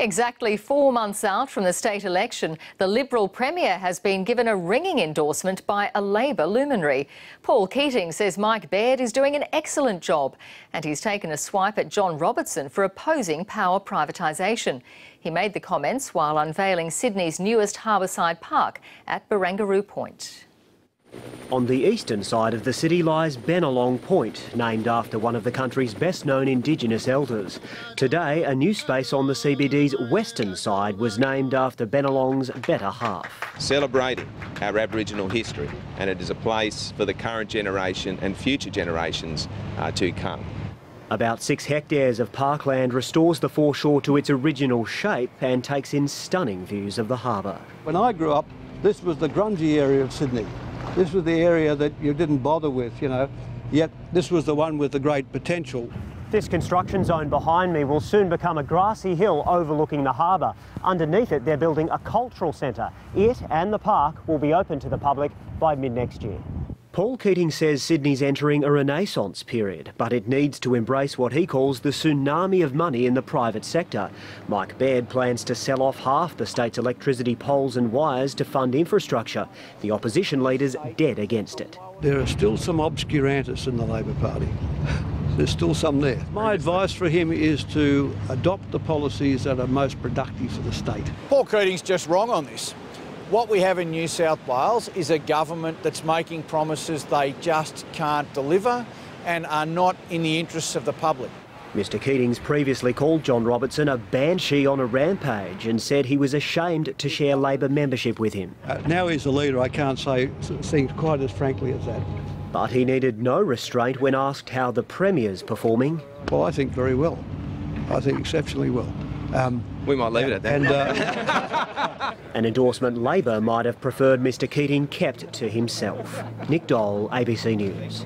Exactly 4 months out from the state election, the Liberal Premier has been given a ringing endorsement by a Labor luminary. Paul Keating says Mike Baird is doing an excellent job, and he's taken a swipe at John Robertson for opposing power privatisation. He made the comments while unveiling Sydney's newest harbourside park at Barangaroo Point. On the eastern side of the city lies Barangaroo Point, named after one of the country's best-known Indigenous elders. Today, a new space on the CBD's western side was named after Bennelong's better half. Celebrating our Aboriginal history, and it is a place for the current generation and future generations to come. About 6 hectares of parkland restores the foreshore to its original shape and takes in stunning views of the harbour. When I grew up, this was the grungy area of Sydney. This was the area that you didn't bother with, yet this was the one with the great potential. This construction zone behind me will soon become a grassy hill overlooking the harbour. Underneath it, they're building a cultural centre. It and the park will be open to the public by mid-next year. Paul Keating says Sydney's entering a renaissance period, but it needs to embrace what he calls the tsunami of money in the private sector. Mike Baird plans to sell off half the state's electricity poles and wires to fund infrastructure. The opposition leader's dead against it. There are still some obscurantists in the Labor Party. There's still some there. My advice for him is to adopt the policies that are most productive for the state. Paul Keating's just wrong on this. What we have in New South Wales is a government that's making promises they just can't deliver and are not in the interests of the public. Mr Keating's previously called John Robertson a banshee on a rampage and said he was ashamed to share Labor membership with him. Now he's a leader, I can't say things quite as frankly as that. But he needed no restraint when asked how the Premier's performing. Well, I think very well. I think exceptionally well. We might leave it at that. An endorsement Labor might have preferred Mr Keating kept to himself. Nick Dole, ABC News.